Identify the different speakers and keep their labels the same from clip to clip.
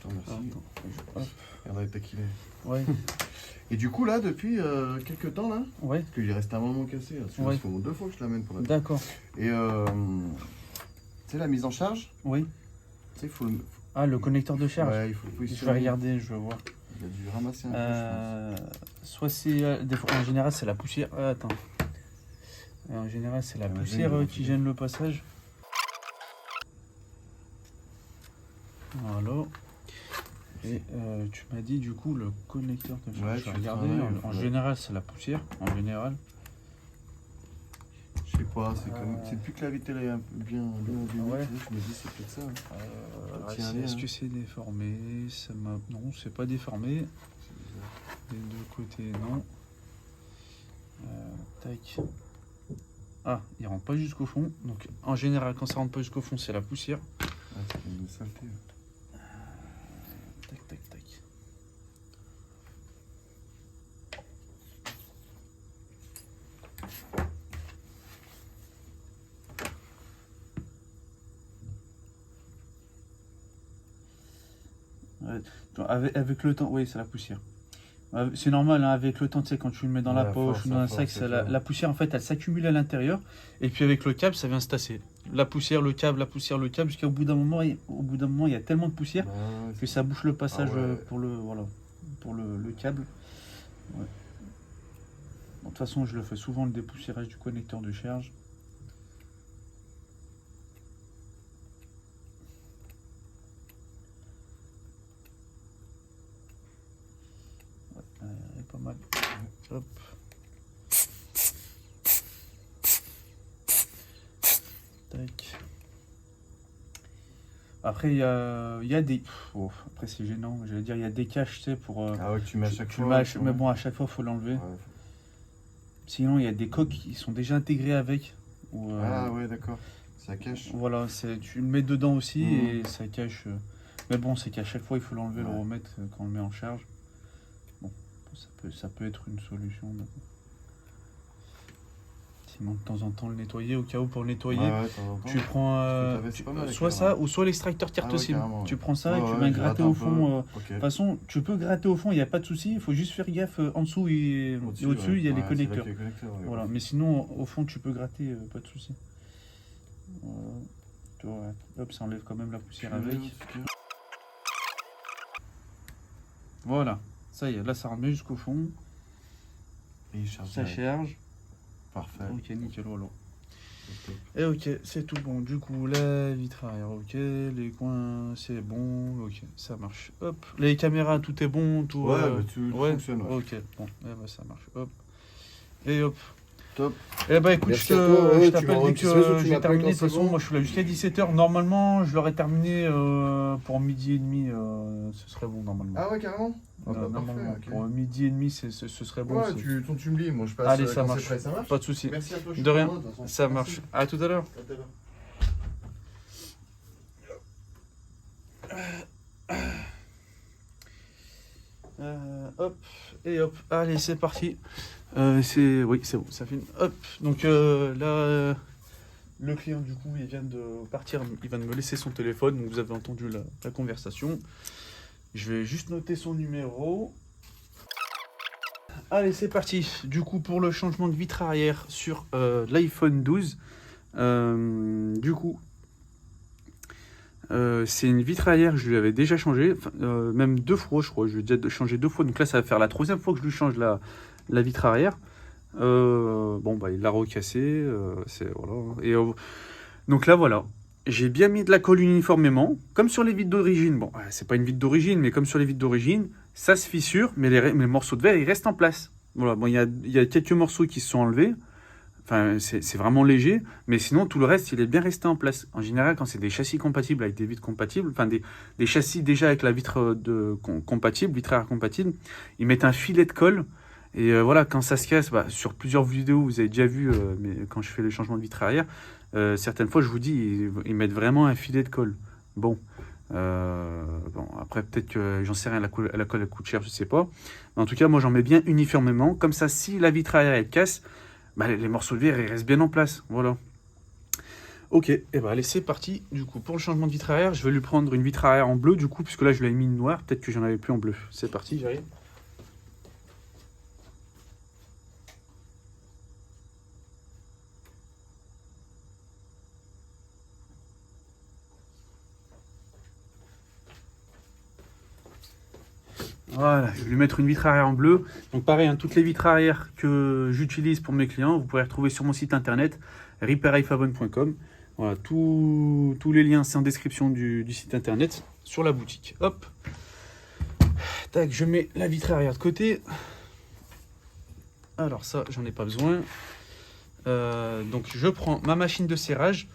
Speaker 1: Attends, merci.
Speaker 2: Hop.
Speaker 1: On a taquiné.
Speaker 2: Ouais.
Speaker 1: Et du coup, là, depuis quelques temps, là,
Speaker 2: Ouais.
Speaker 1: parce qu'il reste un moment cassé, là,
Speaker 2: Ouais.
Speaker 1: ça fait au moins 2 fois que je l'amène pour la.
Speaker 2: D'accord.
Speaker 1: Et tu sais, la mise en charge,
Speaker 2: Oui.
Speaker 1: tu sais, il faut le.
Speaker 2: Ah, le connecteur de charge.
Speaker 1: Ouais, il faut le
Speaker 2: Je
Speaker 1: positionner.
Speaker 2: vais regarder, je vais voir.
Speaker 1: Il a dû ramasser un peu, je
Speaker 2: Soit c'est. Des fois, en général, c'est la poussière. Attends. En général, c'est la
Speaker 1: Ah,
Speaker 2: poussière
Speaker 1: vas-y,
Speaker 2: qui gêne le passage. Voilà. Et tu m'as dit du coup le connecteur de charge.
Speaker 1: Ouais,
Speaker 2: Je vais
Speaker 1: tu
Speaker 2: regarder.
Speaker 1: travailles,
Speaker 2: En
Speaker 1: ouais.
Speaker 2: général, c'est la poussière. En général.
Speaker 1: pense. Je sais pas, c'est comme. C'est plus que la vitre elle est un peu bien abîmée,
Speaker 2: Ouais.
Speaker 1: tu sais, je me dis, c'est peut-être ça. Hein. Tiens, allez,
Speaker 2: Est-ce
Speaker 1: hein.
Speaker 2: que c'est déformé? Non, c'est pas déformé.
Speaker 1: C'est bizarre.
Speaker 2: Des deux côtés, non. Tac. Ah, il rentre pas jusqu'au fond. Donc, en général, quand ça rentre pas jusqu'au fond, c'est la poussière.
Speaker 1: Ah, c'est une saleté.
Speaker 2: Tac, tac, tac. Ouais. Avec le temps, oui, c'est la poussière. C'est normal, hein, avec le temps, tu sais, quand tu le mets dans la
Speaker 1: Ouais,
Speaker 2: poche
Speaker 1: force,
Speaker 2: ou dans un
Speaker 1: force,
Speaker 2: sac,
Speaker 1: c'est
Speaker 2: la poussière, en fait, elle s'accumule à l'intérieur. Et puis avec le câble, ça vient se tasser. La poussière, le câble, jusqu'au bout d'un moment, il y a tellement de poussière
Speaker 1: Bah, ouais,
Speaker 2: que ça bouche le passage
Speaker 1: Ah ouais.
Speaker 2: pour le câble. Ouais. Bon, de toute façon, je le fais souvent, le dépoussiérage du connecteur de charge. Ouais, elle est pas mal. Hop. Tac. Après, il y a des... Oh, après, c'est gênant. J'allais dire, il y a des caches, tu sais, pour...
Speaker 1: Ah ouais, que tu mets à chaque
Speaker 2: tu le
Speaker 1: fois.
Speaker 2: mets mais bon, à chaque fois, il faut l'enlever.
Speaker 1: Ouais.
Speaker 2: Sinon, il y a des coques qui sont déjà intégrées avec.
Speaker 1: Ah ouais, d'accord. Ça cache.
Speaker 2: Voilà, tu le mets dedans aussi
Speaker 1: Mhm.
Speaker 2: et ça cache. Mais bon, c'est qu'à chaque fois, il faut l'enlever, le
Speaker 1: Ouais.
Speaker 2: remettre quand on le met en charge. Bon, ça peut être une solution. Mais bon. Sinon, de temps en temps, le nettoyer, au cas où pour le nettoyer,
Speaker 1: Ouais, de temps en temps.
Speaker 2: tu prends
Speaker 1: C'est pas mal,
Speaker 2: soit
Speaker 1: carrément.
Speaker 2: ça ou soit l'extracteur
Speaker 1: Ah ouais,
Speaker 2: Tiertocim.
Speaker 1: carrément, ouais.
Speaker 2: Tu prends ça
Speaker 1: Ouais,
Speaker 2: et tu
Speaker 1: ouais,
Speaker 2: viens
Speaker 1: je
Speaker 2: gratter
Speaker 1: gratte un
Speaker 2: au
Speaker 1: peu.
Speaker 2: fond.
Speaker 1: Ok.
Speaker 2: De toute façon, tu peux gratter au fond, il n'y a pas de souci. Il faut juste faire gaffe en dessous et au-dessus,
Speaker 1: ouais.
Speaker 2: il y a les
Speaker 1: Ouais,
Speaker 2: connecteurs.
Speaker 1: c'est là qu'il y a les connecteurs, ouais.
Speaker 2: Voilà, mais sinon, au fond, tu peux gratter, pas de souci. Voilà. Tu vois, hop, ça enlève quand même la poussière avec. Voilà, ça y est, là, ça remet jusqu'au fond.
Speaker 1: Et il charge
Speaker 2: Ça
Speaker 1: direct.
Speaker 2: charge.
Speaker 1: Parfait.
Speaker 2: Ok, nickel, voilà.
Speaker 1: Ok.
Speaker 2: Et ok, c'est tout bon. Du coup, la vitre arrière, ok. Les coins, c'est bon. Ok, ça marche. Hop. Les caméras, tout est bon. Tout,
Speaker 1: Ouais, bah, tout fonctionne. Ouais.
Speaker 2: Ok, bon, eh ben, ça marche. Hop. Et hop.
Speaker 1: Top.
Speaker 2: Eh ben écoute,
Speaker 1: Merci à toi, ouais,
Speaker 2: je
Speaker 1: tu
Speaker 2: t'appelle
Speaker 1: m'envoies un
Speaker 2: dès
Speaker 1: petit message ou
Speaker 2: que
Speaker 1: tu
Speaker 2: j'ai
Speaker 1: m'appelles
Speaker 2: terminé.
Speaker 1: quand
Speaker 2: De toute
Speaker 1: c'est
Speaker 2: façon,
Speaker 1: bon.
Speaker 2: moi je suis là jusqu'à 17h. Normalement, je l'aurais terminé pour midi et demi. Ce serait bon normalement.
Speaker 1: Ah ouais, carrément. Ah bah,
Speaker 2: Normalement,
Speaker 1: parfait, ok.
Speaker 2: pour midi et demi, ce serait bon.
Speaker 1: Ouais, tu me dis, moi je passe.
Speaker 2: Allez, ça
Speaker 1: quand
Speaker 2: marche.
Speaker 1: c'est prêt, ça marche.
Speaker 2: Pas de souci.
Speaker 1: Merci à toi. je suis
Speaker 2: De rien.
Speaker 1: content, de toute façon.
Speaker 2: Ça
Speaker 1: Merci.
Speaker 2: marche. À tout à l'heure.
Speaker 1: À tout à l'heure.
Speaker 2: Hop et hop, allez c'est parti. Oui c'est bon, ça filme. Hop, donc là le client du coup il vient de partir, il vient de me laisser son téléphone, donc vous avez entendu la conversation. Je vais juste noter son numéro. Allez c'est parti. Du coup pour le changement de vitre arrière sur l'iPhone 12, du coup c'est une vitre arrière, je lui avais déjà changé, même 2 fois je crois, je lui ai déjà changé 2 fois, donc là ça va faire la 3e fois que je lui change la vitre arrière. Bon bah il l'a recassé, voilà. Et donc là voilà, j'ai bien mis de la colle uniformément, comme sur les vitres d'origine. Bon, c'est pas une vitre d'origine, mais comme sur les vitres d'origine, ça se fissure, mais les morceaux de verre ils restent en place. Voilà, bon il y a quelques morceaux qui se sont enlevés. Enfin, c'est vraiment léger, mais sinon tout le reste il est bien resté en place. En général, quand c'est des châssis compatibles avec des vitres compatibles, enfin des châssis déjà avec la vitre compatible, vitre arrière compatible, ils mettent un filet de colle. Et voilà, quand ça se casse, sur plusieurs vidéos, vous avez déjà vu, mais quand je fais les changements de vitre arrière, certaines fois je vous dis, ils mettent vraiment un filet de colle. Bon, après peut-être que j'en sais rien, la colle elle coûte cher, je sais pas. Mais en tout cas, moi j'en mets bien uniformément. Comme ça, si la vitre arrière elle casse, les morceaux de verre ils restent bien en place, voilà. Ok, et ben allez, c'est parti. Du coup, pour le changement de vitre arrière, je vais lui prendre une vitre arrière en bleu, du coup, puisque là, je l'avais mis noire. Peut-être que j'en avais plus en bleu. C'est parti, j'arrive. Voilà, je vais lui mettre une vitre arrière en bleu. Donc pareil, hein, toutes les vitres arrière que j'utilise pour mes clients, vous pouvez les retrouver sur mon site internet repairifavon.com. Voilà, tous les liens, c'est en description du site internet, sur la boutique. Hop, tac, je mets la vitre arrière de côté. Alors ça, j'en ai pas besoin. Donc je prends ma machine de serrage.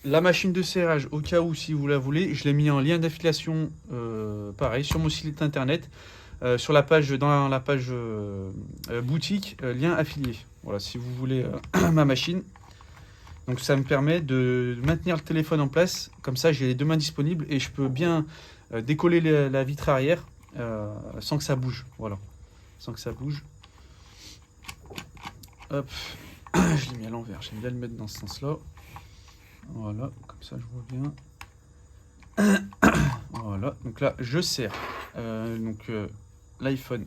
Speaker 2: La machine de serrage, au cas où, si vous la voulez, je l'ai mis en lien d'affiliation, pareil, sur mon site internet, sur la page, dans la page boutique, lien affilié. Voilà, si vous voulez ma machine. Donc ça me permet de maintenir le téléphone en place. Comme ça, j'ai les deux mains disponibles et je peux bien décoller la vitre arrière sans que ça bouge. Voilà, sans que ça bouge. Hop, je l'ai mis à l'envers. J'aime bien le mettre dans ce sens-là. Voilà, comme ça je vois bien. Voilà, donc là je serre l'iPhone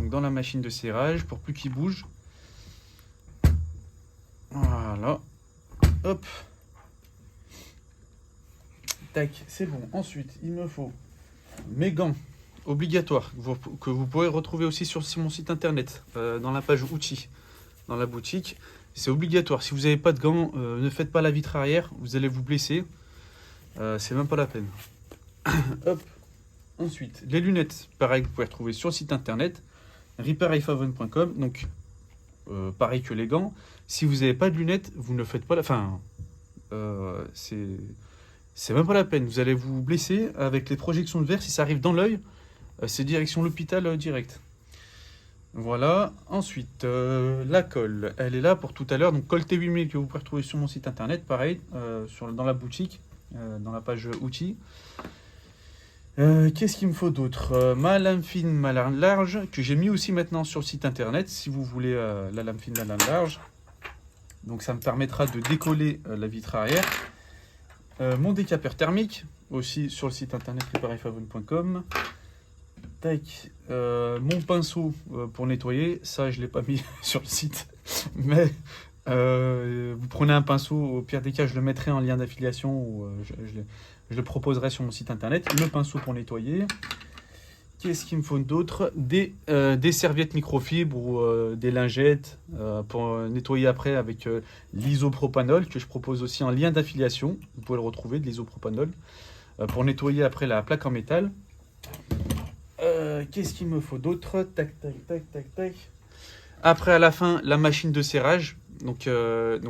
Speaker 2: dans la machine de serrage pour plus qu'il bouge. Voilà, hop, tac, c'est bon. Ensuite, il me faut mes gants obligatoires que vous pourrez retrouver aussi sur mon site internet, dans la page outils, dans la boutique. C'est obligatoire. Si vous n'avez pas de gants, ne faites pas la vitre arrière, vous allez vous blesser. C'est même pas la peine. Hop. Ensuite, les lunettes, pareil, vous pouvez retrouver sur le site internet repairifavon.com. Donc, pareil que les gants. Si vous n'avez pas de lunettes, vous ne faites pas la. Enfin, c'est même pas la peine. Vous allez vous blesser avec les projections de verre. Si ça arrive dans l'œil, c'est direction l'hôpital direct. Voilà, ensuite la colle, elle est là pour tout à l'heure, donc colle T8000 que vous pouvez retrouver sur mon site internet, pareil, dans la boutique, dans la page outils. Qu'est-ce qu'il me faut d'autre? Ma lame fine, ma lame large, que j'ai mis aussi maintenant sur le site internet, si vous voulez la lame fine, la lame large. Donc ça me permettra de décoller la vitre arrière. Mon décapeur thermique, aussi sur le site internet repairifavon.com. Tac, mon pinceau pour nettoyer, ça je ne l'ai pas mis sur le site, mais vous prenez un pinceau, au pire des cas je le mettrai en lien d'affiliation ou je le proposerai sur mon site internet, le pinceau pour nettoyer. Qu'est-ce qu'il me faut d'autre? Des serviettes microfibres ou des lingettes pour nettoyer après avec l'isopropanol que je propose aussi en lien d'affiliation, vous pouvez le retrouver, de l'isopropanol, pour nettoyer après la plaque en métal. Qu'est-ce qu'il me faut d'autre? Tac, tac, tac, tac, tac. Après, à la fin, la machine de serrage. Donc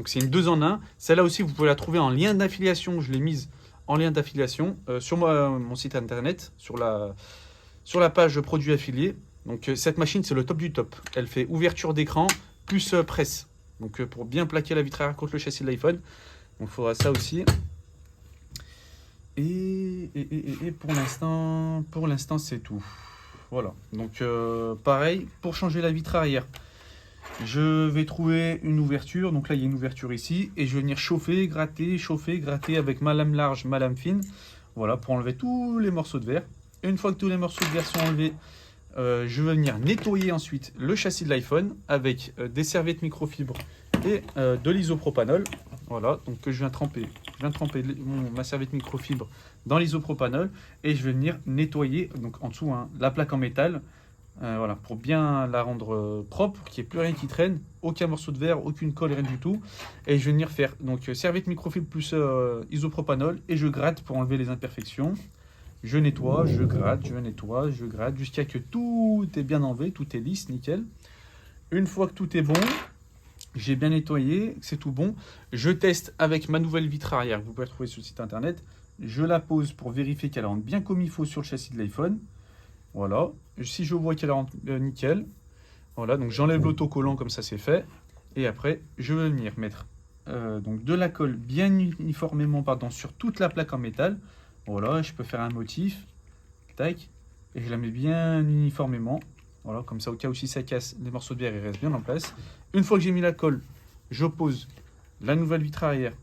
Speaker 2: c'est une 2 en 1. Celle-là aussi, vous pouvez la trouver en lien d'affiliation. Je l'ai mise en lien d'affiliation sur mon site internet, sur la page produits affiliés. Donc cette machine, c'est le top du top. Elle fait ouverture d'écran plus presse. Donc pour bien plaquer la vitre arrière contre le châssis de l'iPhone. Donc il faudra ça aussi. Et pour l'instant, c'est tout. Voilà. Donc, pareil, pour changer la vitre arrière, je vais trouver une ouverture. Donc là, il y a une ouverture ici. Et je vais venir chauffer, gratter avec ma lame large, ma lame fine. Voilà, pour enlever tous les morceaux de verre. Et une fois que tous les morceaux de verre sont enlevés, je vais venir nettoyer ensuite le châssis de l'iPhone avec des serviettes microfibres et de l'isopropanol. Voilà, donc je viens tremper ma serviette microfibre dans l'isopropanol et je vais venir nettoyer, donc en dessous, la plaque en métal, voilà, pour bien la rendre propre, qu'il n'y ait plus rien qui traîne, aucun morceau de verre, aucune colle, rien du tout. Et je vais venir faire donc serviette microfibre plus isopropanol et je gratte pour enlever les imperfections. Je nettoie, je gratte, jusqu'à ce que tout est bien enlevé, tout est lisse, nickel. Une fois que tout est bon, j'ai bien nettoyé, c'est tout bon. Je teste avec ma nouvelle vitre arrière, que vous pouvez retrouver sur le site internet. Je la pose pour vérifier qu'elle rentre bien comme il faut sur le châssis de l'iPhone. Voilà. Si je vois qu'elle rentre nickel, voilà, donc j'enlève l'autocollant comme ça c'est fait. Et après, je vais venir mettre donc de la colle bien uniformément sur toute la plaque en métal. Voilà, je peux faire un motif. Tac. Et je la mets bien uniformément. Voilà, comme ça, au cas où si ça casse, les morceaux de verre ils restent bien en place. Une fois que j'ai mis la colle, je pose la nouvelle vitre arrière.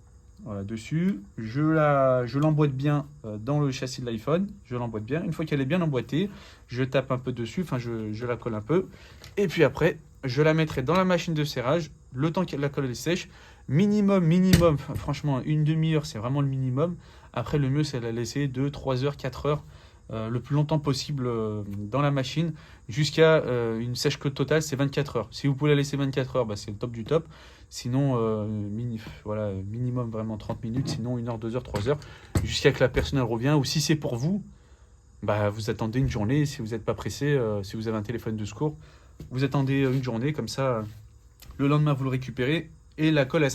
Speaker 2: Voilà, dessus, je l'emboîte bien dans le châssis de l'iPhone. Je l'emboîte bien. Une fois qu'elle est bien emboîtée, je tape un peu dessus, enfin je la colle un peu. Et puis après, je la mettrai dans la machine de serrage, le temps que la colle est sèche. Minimum, franchement, une demi-heure, c'est vraiment le minimum. Après, le mieux, c'est de la laisser 2, 3 heures, 4 heures, le plus longtemps possible dans la machine, jusqu'à une sèche-clotte totale, c'est 24 heures. Si vous pouvez la laisser 24 heures, bah, c'est le top du top. Sinon, voilà, minimum vraiment 30 minutes, sinon 1 heure, 2 heures, 3 heures, jusqu'à que la personne elle revient. Ou si c'est pour vous, bah, vous attendez une journée. Si vous n'êtes pas pressé, si vous avez un téléphone de secours, vous attendez une journée, comme ça, le lendemain, vous le récupérez. Et la colle,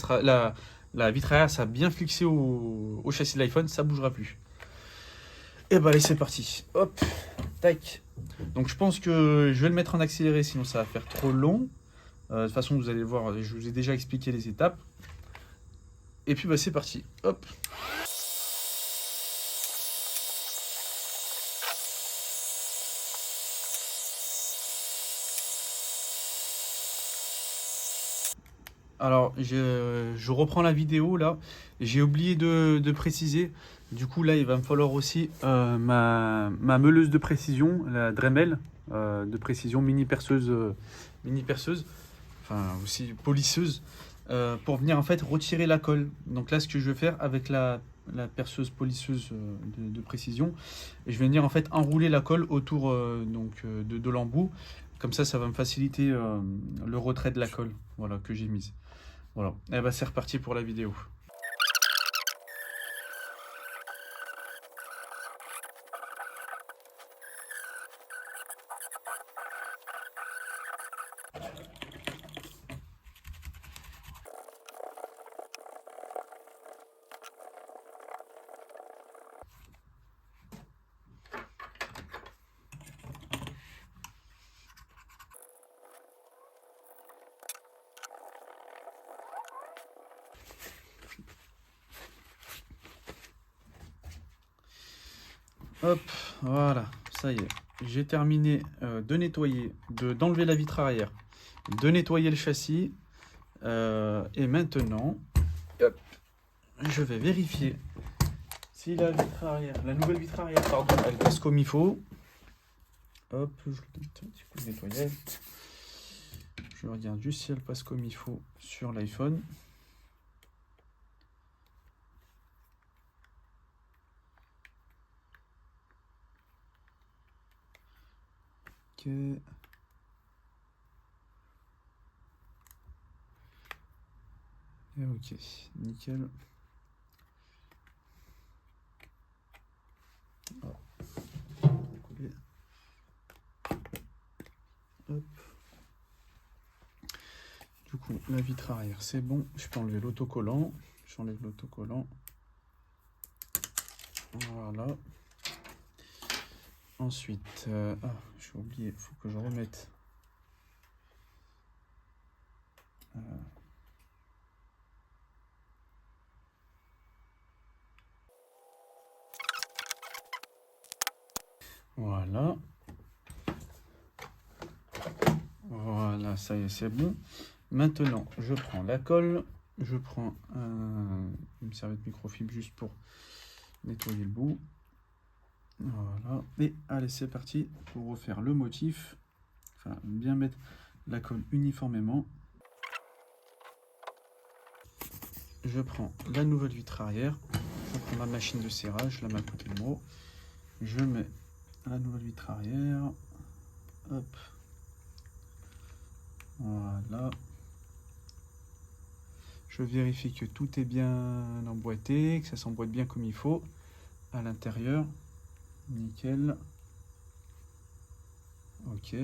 Speaker 2: la vitre arrière sera bien fixée au châssis de l'iPhone, ça ne bougera plus. Et bah allez, c'est parti. Hop, tac. Donc je pense que je vais le mettre en accéléré, sinon ça va faire trop long. De toute façon, vous allez voir, je vous ai déjà expliqué les étapes. Et puis, bah, c'est parti. Hop. Alors, je reprends la vidéo là. J'ai oublié de préciser. Du coup, là, il va me falloir aussi ma meuleuse de précision, la Dremel de précision mini perceuse, enfin aussi polisseuse, pour venir en fait retirer la colle. Donc là, ce que je vais faire avec la perceuse polisseuse de précision, et je vais venir en fait enrouler la colle autour de l'embout. Comme ça va me faciliter le retrait de la colle, voilà, que j'ai mise. Voilà, et bah c'est reparti pour la vidéo. Hop, voilà, ça y est. J'ai terminé de nettoyer, d'enlever la vitre arrière, de nettoyer le châssis. Et maintenant, hop, je vais vérifier si la vitre arrière, la nouvelle vitre arrière, pardon, elle passe comme il faut. Hop, je le donne un petit coup de nettoyage. Je regarde juste si elle passe comme il faut sur l'iPhone. Ok. Et ok, nickel. Oh. Hop. Du coup, la vitre arrière, c'est bon. Je peux enlever l'autocollant. J'enlève l'autocollant. Voilà. Ensuite, j'ai oublié, il faut que je remette. Voilà. Voilà, ça y est, c'est bon. Maintenant, je prends la colle. Je prends une serviette microfibre juste pour nettoyer le bout. Voilà. Et allez, c'est parti pour refaire le motif. Enfin, bien mettre la colle uniformément. Je prends la nouvelle vitre arrière. Je prends ma machine de serrage, la mets à côté de moi. Je mets la nouvelle vitre arrière. Hop. Voilà. Je vérifie que tout est bien emboîté, que ça s'emboîte bien comme il faut à l'intérieur. Nickel. Ok.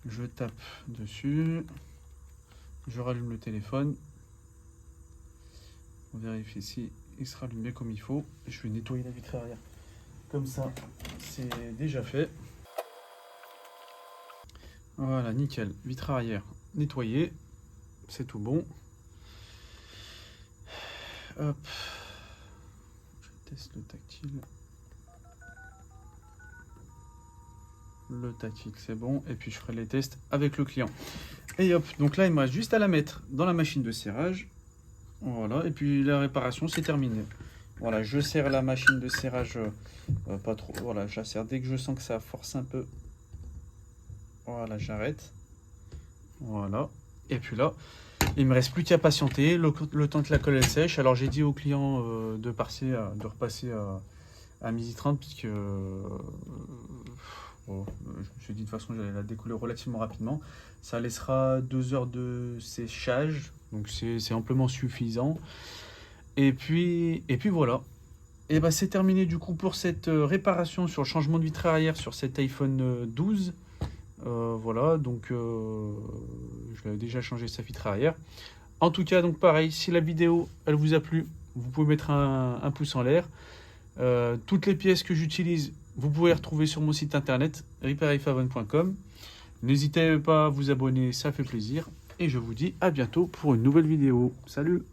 Speaker 2: Je tape dessus. Je rallume le téléphone. On vérifie si il sera allumé comme il faut. Je vais nettoyer la vitre arrière. Comme ça, c'est déjà fait. Voilà, nickel. Vitre arrière nettoyée. C'est tout bon. Hop. Je teste le tactile. Le tactile, c'est bon. Et puis je ferai les tests avec le client. Et hop, donc là il me reste juste à la mettre dans la machine de serrage. Voilà, et puis la réparation c'est terminé. Voilà, je serre la machine de serrage pas trop. Voilà, je la serre dès que je sens que ça force un peu. Voilà, j'arrête. Voilà, et puis là, il me reste plus qu'à patienter le temps que la colle elle sèche. Alors j'ai dit au client de repasser à 12h30 puisque bon, je me suis dit de toute façon j'allais la découler relativement rapidement. Ça laissera 2 heures de séchage, donc c'est amplement suffisant. Et puis voilà. Et bah c'est terminé du coup pour cette réparation sur le changement de vitre arrière sur cet iPhone 12. Voilà, donc je l'avais déjà changé sa vitre arrière. En tout cas, donc pareil, si la vidéo elle vous a plu, vous pouvez mettre un pouce en l'air. Toutes les pièces que j'utilise, vous pouvez les retrouver sur mon site internet repairifavon.com. N'hésitez pas à vous abonner, ça fait plaisir. Et je vous dis à bientôt pour une nouvelle vidéo. Salut!